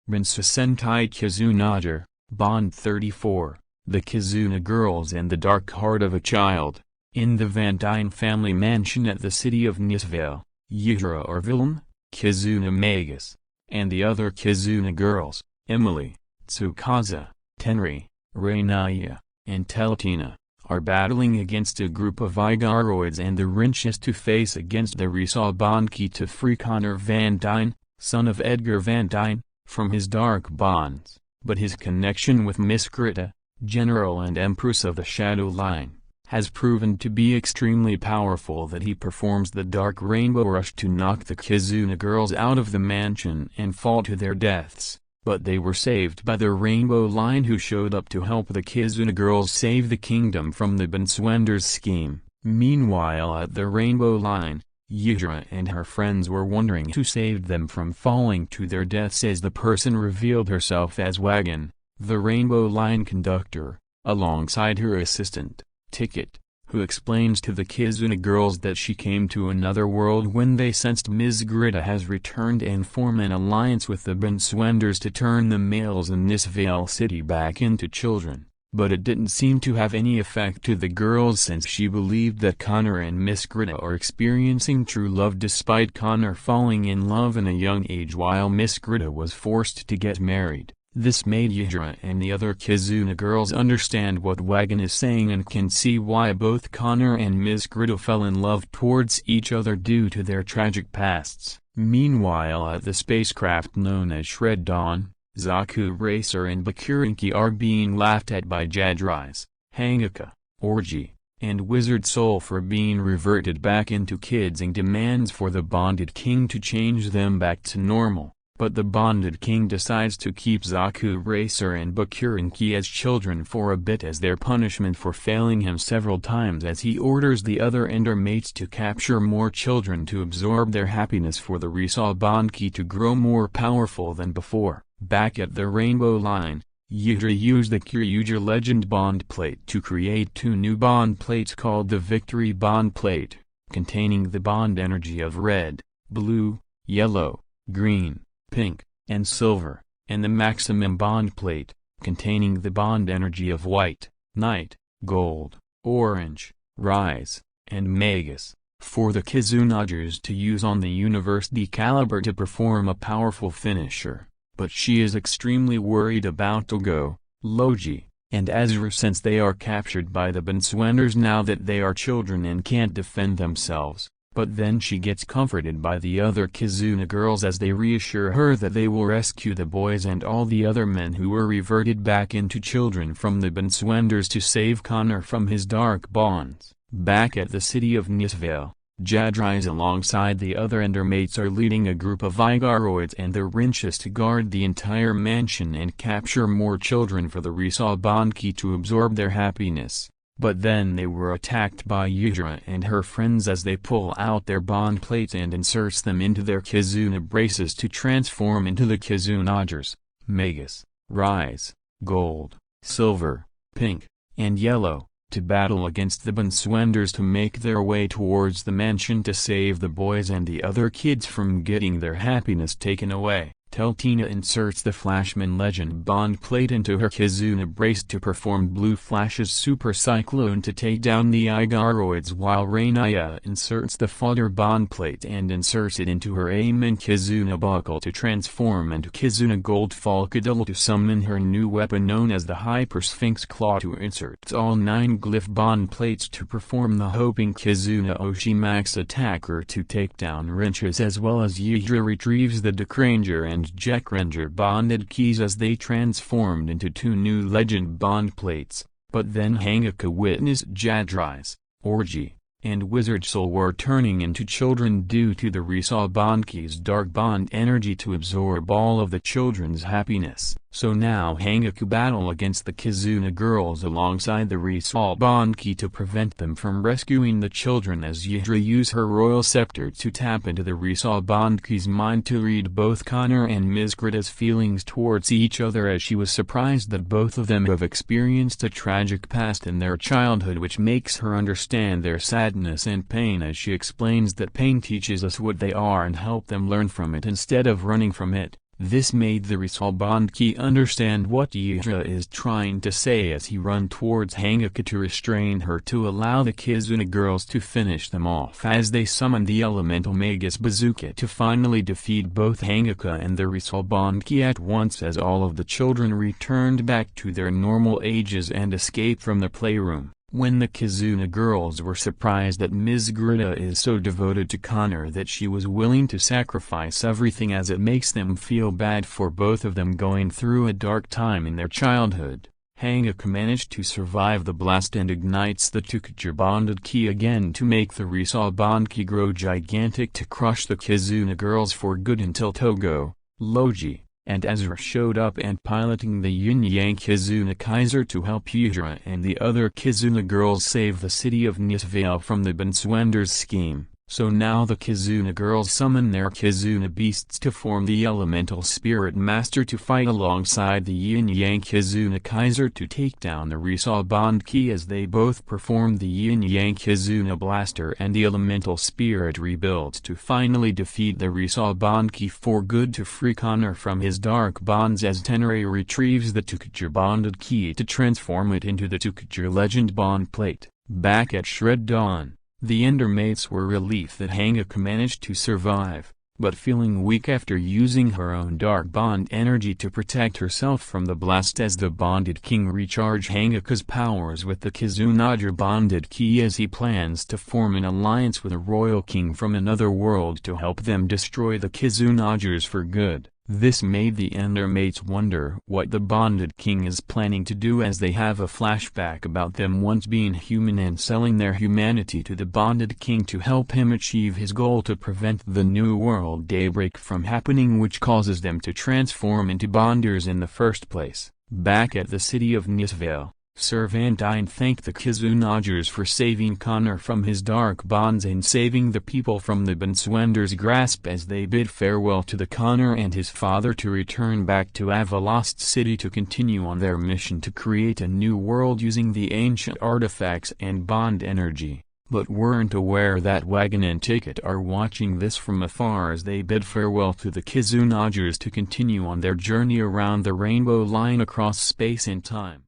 Ressha Sentai Kizunager, Bond 34, The Kizuna Girls and the Dark Heart of a Child. In the Vandyne family mansion at the city of Nisvale, Yura or villain, Kizuna Magus, and the other Kizuna girls, Emily, Tsukasa, Tenri, Raniya, and Teltina, are battling against a group of Igaroids and the wrenches to face against the Ressha Bondki to free Connor Vandyne, son of Edgar Vandyne, from his dark bonds, but his connection with Miss Gritta, General and Empress of the Shadow Line, has proven to be extremely powerful that he performs the Dark Rainbow Rush to knock the Kizuna girls out of the mansion and fall to their deaths, but they were saved by the Rainbow Line who showed up to help the Kizuna girls save the kingdom from the Bansou's scheme. Meanwhile at the Rainbow Line, Yura and her friends were wondering who saved them from falling to their deaths as the person revealed herself as Wagon, the Rainbow Line conductor, alongside her assistant, Ticket, who explains to the Kizuna girls that she came to another world when they sensed Miss Gritta has returned and form an alliance with the Bansou's to turn the males in Nisvale city back into children. But it didn't seem to have any effect to the girls since she believed that Connor and Miss Gritta are experiencing true love despite Connor falling in love in a young age while Miss Gritta was forced to get married. This made Yura and the other Kizuna girls understand what Wagon is saying and can see why both Connor and Miss Gritta fell in love towards each other due to their tragic pasts. Meanwhile at the spacecraft known as Shred Dawn, Zaku Racer and Bakurinki are being laughed at by Jadrise, Hangaka, Orgy, and Wizard Soul for being reverted back into kids and demands for the Bonded King to change them back to normal, but the Bonded King decides to keep Zaku Racer and Bakurinki as children for a bit as their punishment for failing him several times as he orders the other Ender mates to capture more children to absorb their happiness for the Ressha Bondki to grow more powerful than before. Back at the Rainbow Line, Yura used the Kizunager Legend Bond Plate to create two new bond plates called the Victory Bond Plate, containing the bond energy of red, blue, yellow, green, pink, and silver, and the Maximum Bond Plate, containing the bond energy of white, night, gold, orange, rise, and magus, for the Kizunagers to use on the University Caliber to perform a powerful finisher. But she is extremely worried about Togo, Logi, and Azura since they are captured by the Bansou's now that they are children and can't defend themselves. But then she gets comforted by the other Kizuna girls as they reassure her that they will rescue the boys and all the other men who were reverted back into children from the Bansou's to save Connor from his dark bonds. Back at the city of Nisvale, Jadrise alongside the other Endermates are leading a group of Igaroids and the wrenches to guard the entire mansion and capture more children for the Ressha Bondki to absorb their happiness. But then they were attacked by Yura and her friends as they pull out their bond plates and inserts them into their Kizuna braces to transform into the Kizunagers, Magus, Rise, Gold, Silver, Pink, and Yellow, to battle against the Bansou's to make their way towards the mansion to save the boys and the other kids from getting their happiness taken away. Teltina inserts the Flashman Legend Bond Plate into her Kizuna brace to perform Blue Flash's Super Cyclone to take down the Igaroids while Raniya inserts the Fodder Bond Plate and inserts it into her Amen Kizuna Buckle to transform into Kizuna Gold Falcadilla to summon her new weapon known as the Hyper Sphinx Claw to insert all 9 Glyph Bond Plates to perform the Hoping Kizuna Oshimax attacker to take down wrenches as well as Yura retrieves the Dekranger and Jekranger bonded keys as they transformed into 2 new Legend Bond Plates, but then Hangaka witnessed Jadrise, Orgy, and Wizard Soul were turning into children due to the Ressha Bondki's dark bond energy to absorb all of the children's happiness. So now Hangaku battle against the Kizuna girls alongside the Ressha Bondki to prevent them from rescuing the children as Yura use her royal scepter to tap into the Ressha Bondki's mind to read both Connor and Miss Gritta's feelings towards each other as she was surprised that both of them have experienced a tragic past in their childhood which makes her understand their sadness and pain as she explains that pain teaches us what they are and help them learn from it instead of running from it. This made the Ressha Bondki understand what Ressha is trying to say as he run towards Hangaka to restrain her to allow the Kizuna girls to finish them off as they summon the elemental Magus Bazooka to finally defeat both Hangaka and the Ressha Bondki at once as all of the children returned back to their normal ages and escaped from the playroom. When the Kizuna girls were surprised that Miss Gritta is so devoted to Connor that she was willing to sacrifice everything as it makes them feel bad for both of them going through a dark time in their childhood, Hangaka managed to survive the blast and ignites the ToQger bonded ki again to make the Ressha Bondki grow gigantic to crush the Kizuna girls for good until Togo, Logi, and Ezra showed up and piloting the yin-yang Kizunager to help Ressha and the other Kizuna girls save the city of Nisvale from the Bansou's scheme. So now the Kizuna girls summon their Kizuna beasts to form the elemental spirit master to fight alongside the yin-yang Kizunager to take down the Ressha Bondki as they both perform the yin-yang Kizuna blaster and the elemental spirit rebuilds to finally defeat the Ressha Bondki for good to free Connor from his dark bonds as Tenere retrieves the ToQger bonded ki to transform it into the ToQger legend bond plate. Back at Shred Dawn, the Endermates were relieved that Hangaka managed to survive, but feeling weak after using her own dark bond energy to protect herself from the blast as the Bonded King recharged Hangaka's powers with the Kizunager bonded ki as he plans to form an alliance with a royal king from another world to help them destroy the Kizunagers for good. This made the Endermates wonder what the Bonded King is planning to do as they have a flashback about them once being human and selling their humanity to the Bonded King to help him achieve his goal to prevent the New World daybreak from happening, which causes them to transform into Bonders in the first place. Back at the city of Nisvale, Sir Vandyne thanked the Kizunagers for saving Connor from his dark bonds and saving the people from the Bansou's grasp as they bid farewell to the Connor and his father to return back to Avalost City to continue on their mission to create a new world using the ancient artifacts and bond energy, but weren't aware that Wagon and Ticket are watching this from afar as they bid farewell to the Kizunagers to continue on their journey around the rainbow line across space and time.